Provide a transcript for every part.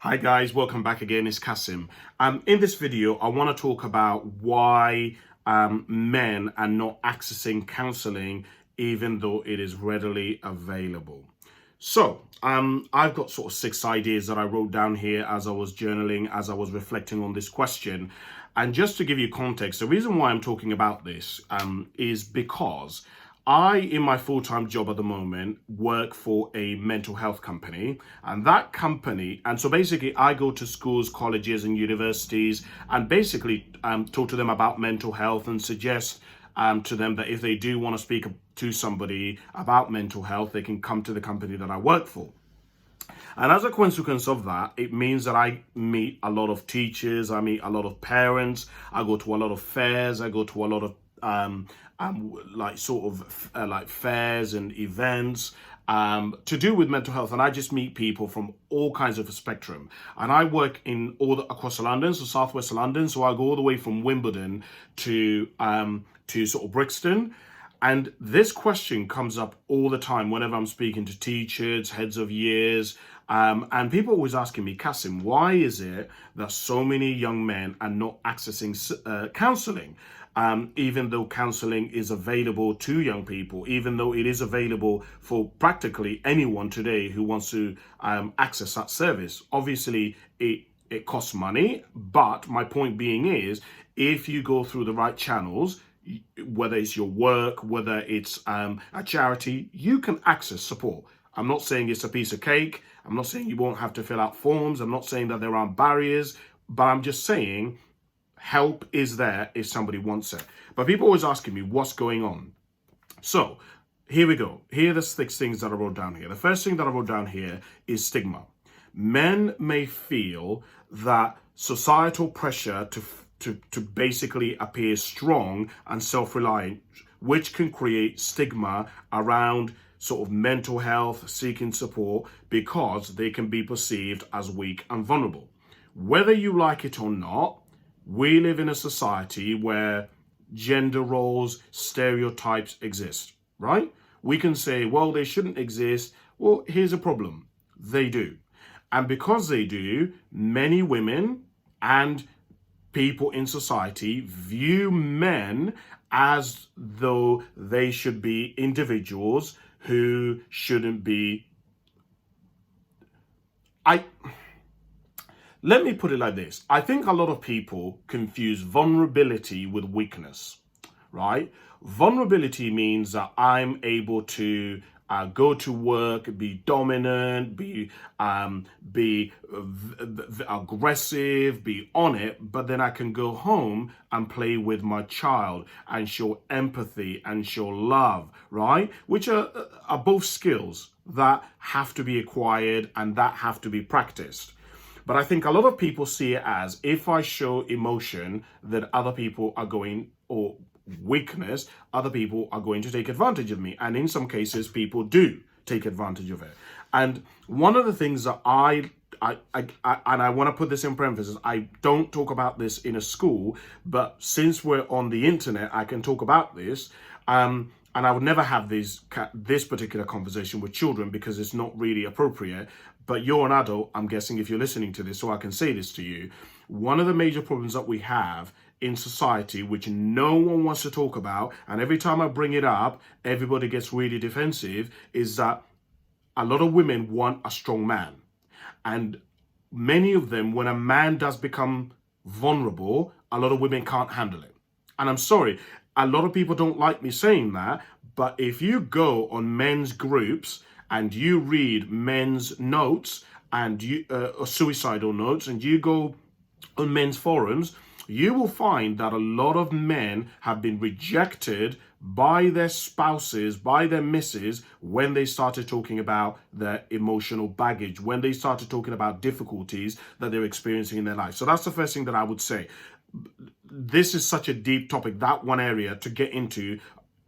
Hi guys, welcome back again. It's Kasim. In this video, I want to talk about why men are not accessing counseling even though it is readily available. So, I've got sort of 6 ideas that I wrote down here as I was journaling, as I was reflecting on this question. And just to give you context, the reason why I'm talking about this is because in my full-time job at the moment, work for a mental health company, and that company, and so basically I go to schools, colleges, and universities, and basically talk to them about mental health and suggest to them that if they do want to speak to somebody about mental health, they can come to the company that I work for. And as a consequence of that, it means that I meet a lot of teachers, I meet a lot of parents, I go to a lot of fairs, I go to a lot of like fairs and events to do with mental health, and I just meet people from all kinds of a spectrum. And I work in across London, so southwest London, so I go all the way from Wimbledon to sort of Brixton. And this question comes up all the time whenever I'm speaking to teachers, heads of years, and people always asking me, Kasim, why is it that so many young men are not accessing counselling? Even though counselling is available to young people, even though it is available for practically anyone today who wants to access that service. Obviously, it costs money, but my point being is, if you go through the right channels, whether it's your work, whether it's a charity, you can access support. I'm not saying it's a piece of cake. I'm not saying you won't have to fill out forms. I'm not saying that there aren't barriers, but I'm just saying help is there if somebody wants it. But people always asking me what's going on. So here we go. Here are the 6 things that I wrote down here. The first thing that I wrote down here is stigma. Men may feel that societal pressure to basically appear strong and self-reliant, which can create stigma around sort of mental health, seeking support, because they can be perceived as weak and vulnerable. Whether you like it or not, we live in a society where gender roles, stereotypes exist, right? We can say, well, they shouldn't exist. Well, here's a problem. They do. And because they do, many women and people in society view men as though they should be individuals who shouldn't be. Let me put it like this. I think a lot of people confuse vulnerability with weakness, right? Vulnerability means that I'm able to go to work, be dominant, be aggressive, be on it, but then I can go home and play with my child and show empathy and show love, right? Which are both skills that have to be acquired and that have to be practiced. But I think a lot of people see it as, if I show emotion, that other people are going, or weakness, other people are going to take advantage of me. And in some cases, people do take advantage of it. And one of the things that and I want to put this in parentheses, I don't talk about this in a school, but since we're on the internet, I can talk about this. And I would never have this particular conversation with children because it's not really appropriate. But you're an adult, I'm guessing, if you're listening to this, so I can say this to you. One of the major problems that we have in society, which no one wants to talk about, and every time I bring it up, everybody gets really defensive, is that a lot of women want a strong man. And many of them, when a man does become vulnerable, a lot of women can't handle it. And I'm sorry, a lot of people don't like me saying that, but if you go on men's groups and you read men's notes and suicidal notes, and you go on men's forums, you will find that a lot of men have been rejected by their spouses, by their misses, when they started talking about their emotional baggage, when they started talking about difficulties that they're experiencing in their life. So that's the first thing that I would say. This is such a deep topic, that one area to get into.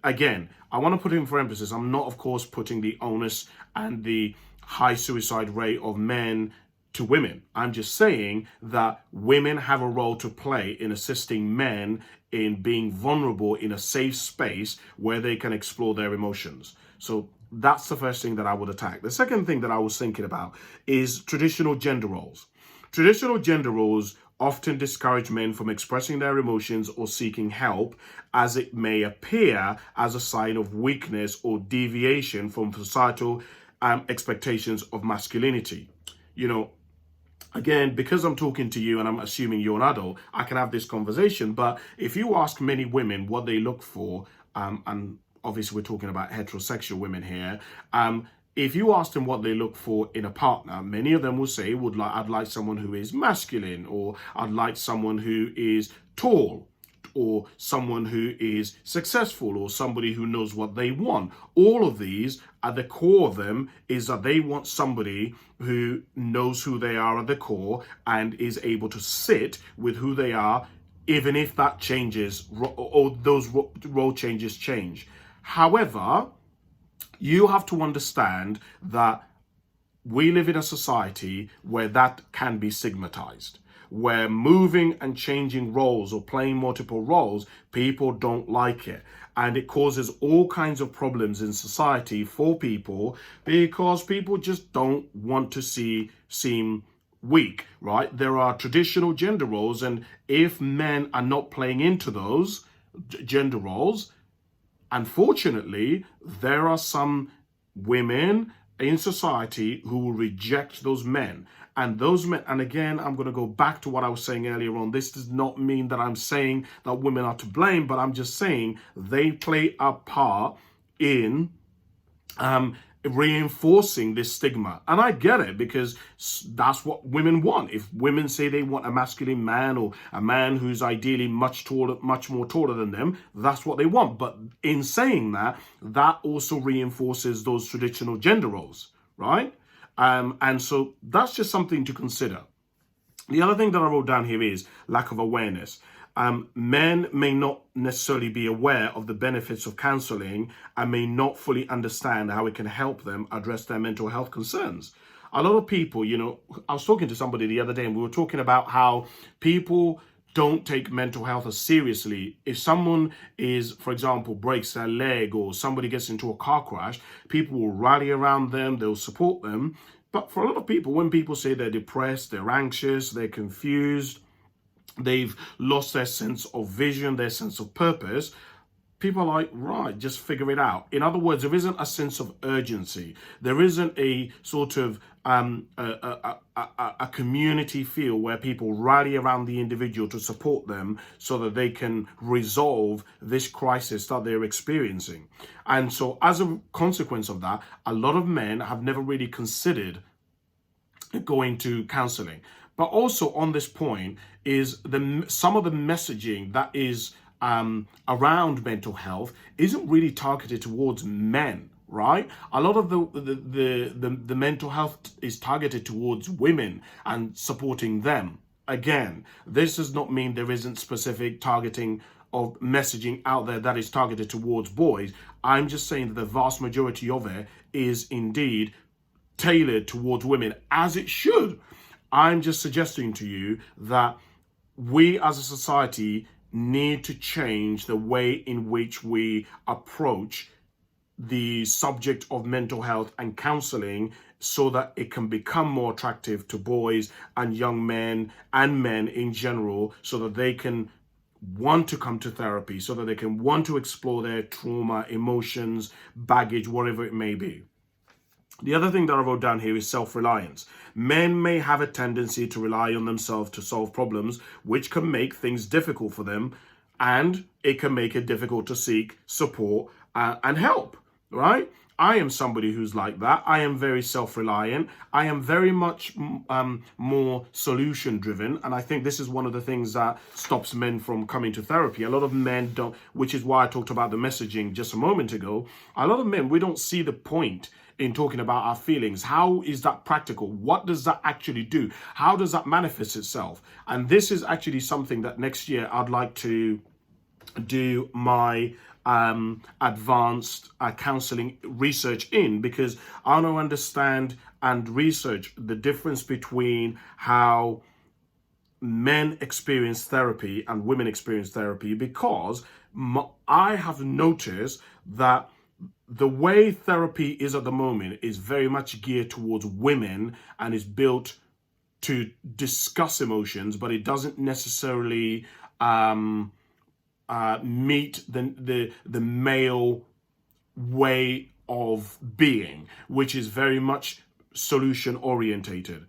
Again, I want to put in for emphasis, I'm not, of course, putting the onus and the high suicide rate of men to women. I'm just saying that women have a role to play in assisting men in being vulnerable in a safe space where they can explore their emotions. So that's the first thing that I would attack. The second thing that I was thinking about is traditional gender roles. Traditional gender roles often discourage men from expressing their emotions or seeking help, as it may appear as a sign of weakness or deviation from societal expectations of masculinity. You know, again, because I'm talking to you and I'm assuming you're an adult, I can have this conversation. But if you ask many women what they look for, and obviously we're talking about heterosexual women here, if you ask them what they look for in a partner, many of them will say, I'd like someone who is masculine, or I'd like someone who is tall, or someone who is successful, or somebody who knows what they want. All of these, at the core of them, is that they want somebody who knows who they are at the core and is able to sit with who they are, even if that changes or those role changes change. However, you have to understand that we live in a society where that can be stigmatized, where moving and changing roles or playing multiple roles, people don't like it. And it causes all kinds of problems in society for people, because people just don't want to seem weak, right? There are traditional gender roles, and if men are not playing into those gender roles, unfortunately, there are some women in society who will reject those men. And those men, and again, I'm going to go back to what I was saying earlier on. This does not mean that I'm saying that women are to blame, but I'm just saying they play a part in reinforcing this stigma. And I get it, because that's what women want. If women say they want a masculine man, or a man who's ideally much more taller than them, that's what they want. But in saying that, that also reinforces those traditional gender roles, right? And so that's just something to consider. The other thing that I wrote down here is lack of awareness. Men may not necessarily be aware of the benefits of counselling and may not fully understand how it can help them address their mental health concerns. A lot of people, I was talking to somebody the other day, and we were talking about how people don't take mental health as seriously. If someone for example, breaks their leg, or somebody gets into a car crash, people will rally around them, they'll support them. But for a lot of people, when people say they're depressed, they're anxious, they're confused, they've lost their sense of vision, their sense of purpose, people are like, right, just figure it out. In other words, there isn't a sense of urgency. There isn't a sort of a community feel where people rally around the individual to support them so that they can resolve this crisis that they're experiencing. And so as a consequence of that, a lot of men have never really considered going to counseling. But also on this point is some of the messaging that is around mental health isn't really targeted towards men, right? A lot of the mental health is targeted towards women and supporting them. Again, this does not mean there isn't specific targeting of messaging out there that is targeted towards boys. I'm just saying that the vast majority of it is indeed tailored towards women, as it should. I'm just suggesting to you that we as a society need to change the way in which we approach the subject of mental health and counseling, so that it can become more attractive to boys and young men and men in general, so that they can want to come to therapy, so that they can want to explore their trauma, emotions, baggage, whatever it may be. The other thing that I wrote down here is self-reliance. Men may have a tendency to rely on themselves to solve problems, which can make things difficult for them, and it can make it difficult to seek support and help, right? I am somebody who's like that. I am very self-reliant. I am very much more solution-driven, and I think this is one of the things that stops men from coming to therapy. A lot of men don't, which is why I talked about the messaging just a moment ago. A lot of men, we don't see the point in talking about our feelings. How is that practical? What does that actually do? How does that manifest itself? And this is actually something that next year I'd like to do my advanced counseling research in, because I want to understand and research the difference between how men experience therapy and women experience therapy, because I have noticed that the way therapy is at the moment is very much geared towards women and is built to discuss emotions, but it doesn't necessarily meet the male way of being, which is very much solution orientated.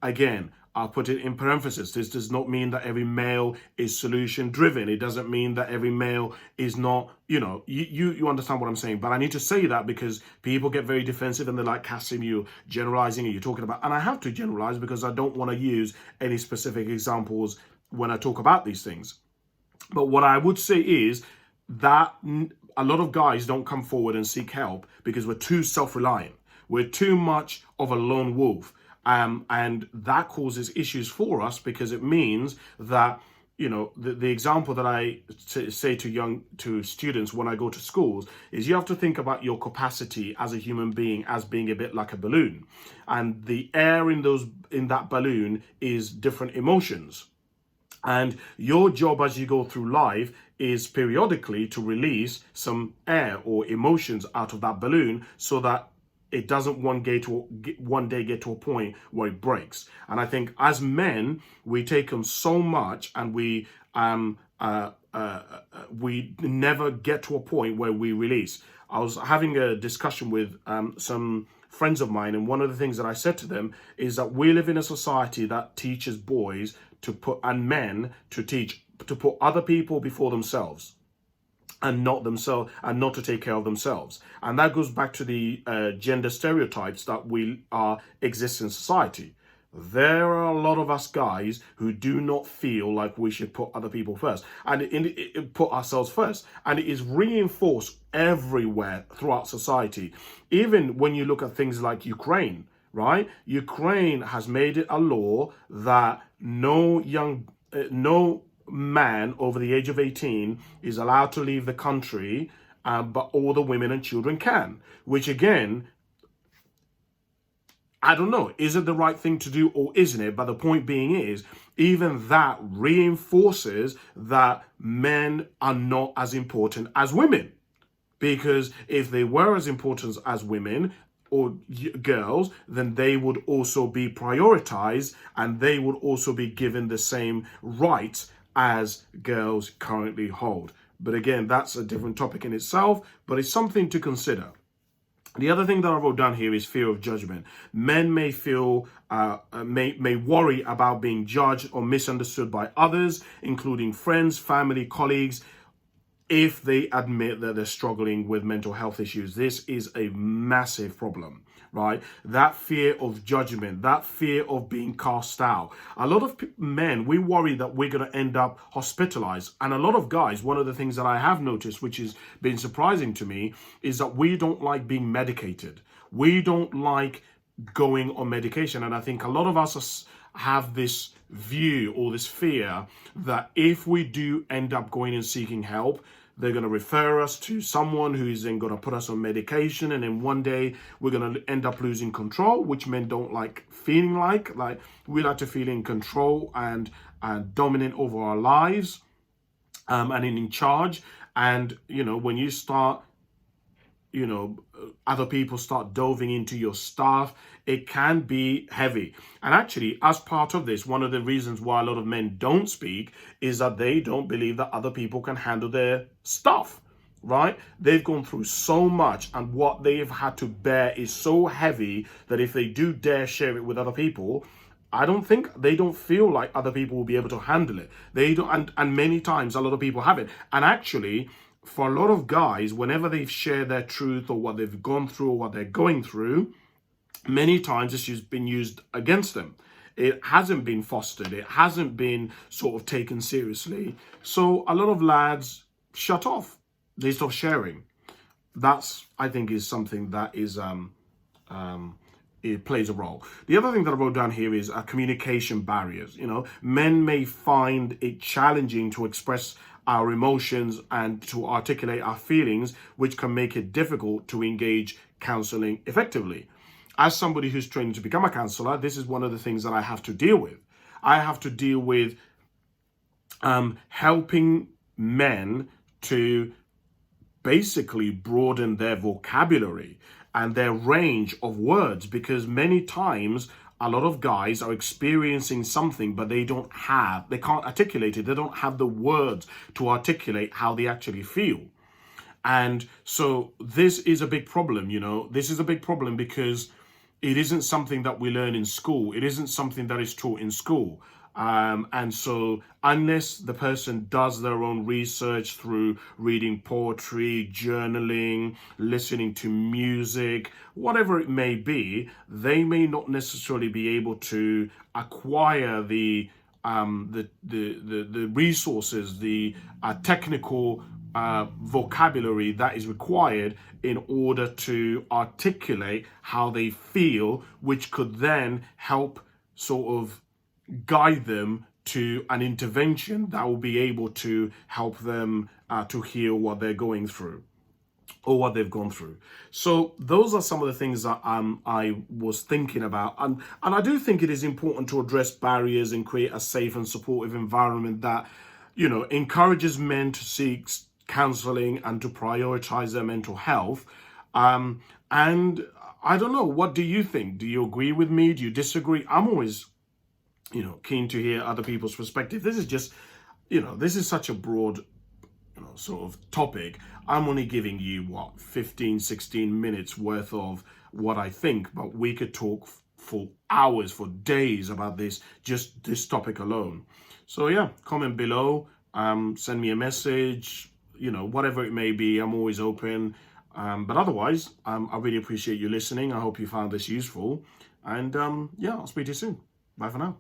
Again, I'll put it in parentheses. This does not mean that every male is solution driven. It doesn't mean that every male is not, you understand what I'm saying. But I need to say that because people get very defensive and they're like, Cassim, you generalizing and you're talking about, and I have to generalize because I don't want to use any specific examples when I talk about these things. But what I would say is that a lot of guys don't come forward and seek help because we're too self-reliant. We're too much of a lone wolf. And that causes issues for us because it means that, the example that I say to students when I go to schools is you have to think about your capacity as a human being as being a bit like a balloon. And the air in that balloon is different emotions. And your job as you go through life is periodically to release some air or emotions out of that balloon so that it doesn't one day get to a point where it breaks. And I think as men, we take on so much and we never get to a point where we release. I was having a discussion with some friends of mine, and one of the things that I said to them is that we live in a society that teaches boys and men to put other people before themselves and not to take care of themselves. And that goes back to the gender stereotypes that exist in society. There are a lot of us guys who do not feel like we should put other people first and put ourselves first. And it is reinforced everywhere throughout society. Even when you look at things like Ukraine, right? Ukraine has made it a law that no man over the age of 18 is allowed to leave the country, but all the women and children can, which again, I don't know, is it the right thing to do or isn't it? But the point being is, even that reinforces that men are not as important as women. Because if they were as important as women or girls, then they would also be prioritized and they would also be given the same rights as girls currently hold. But again, that's a different topic in itself, but it's something to consider. The other thing that I wrote down here is fear of judgment. Men may feel, may worry about being judged or misunderstood by others, including friends, family, colleagues, if they admit that they're struggling with mental health issues. This is a massive problem, right? That fear of judgment, that fear of being cast out. A lot of men, we worry that we're going to end up hospitalized. And a lot of guys, one of the things that I have noticed, which has been surprising to me, is that we don't like being medicated. We don't like going on medication. And I think a lot of us have this view or this fear that if we do end up going and seeking help, they're going to refer us to someone who's then going to put us on medication, and then one day we're going to end up losing control, which men don't like feeling like we like to feel in control and dominant over our lives, and in charge. And when you start, other people start delving into your stuff, it can be heavy. And actually, as part of this, one of the reasons why a lot of men don't speak is that they don't believe that other people can handle their stuff, right? They've gone through so much, and what they've had to bear is so heavy that if they do dare share it with other people, they don't feel like other people will be able to handle it. They don't, and many times a lot of people have it. And actually, for a lot of guys, whenever they've shared their truth or what they've gone through or what they're going through, many times this has been used against them. It hasn't been fostered. It hasn't been sort of taken seriously. So a lot of lads shut off. They stop sharing. That's, I think, is something that is it plays a role. The other thing that I wrote down here is communication barriers. Men may find it challenging to express our emotions and to articulate our feelings, which can make it difficult to engage counseling effectively. As somebody who's trained to become a counselor, this is one of the things that I have to deal with. I have to deal with helping men to basically broaden their vocabulary and their range of words, because many times a lot of guys are experiencing something, but they can't articulate it. They don't have the words to articulate how they actually feel. And so this is a big problem, This is a big problem because it isn't something that we learn in school. It isn't something that is taught in school. And so unless the person does their own research through reading poetry, journaling, listening to music, whatever it may be, they may not necessarily be able to acquire the resources, the technical vocabulary that is required in order to articulate how they feel, which could then help sort of guide them to an intervention that will be able to help them to heal what they're going through or what they've gone through. So those are some of the things that I was thinking about. And I do think it is important to address barriers and create a safe and supportive environment that, encourages men to seek counseling and to prioritize their mental health. And I don't know, what do you think? Do you agree with me? Do you disagree? I'm always, keen to hear other people's perspective. This is just, this is such a broad, sort of topic. I'm only giving you 15, 16 minutes worth of what I think, but we could talk for hours, for days about just this topic alone. So yeah, comment below, send me a message, whatever it may be. I'm always open. But otherwise, I really appreciate you listening. I hope you found this useful. And yeah, I'll speak to you soon. Bye for now.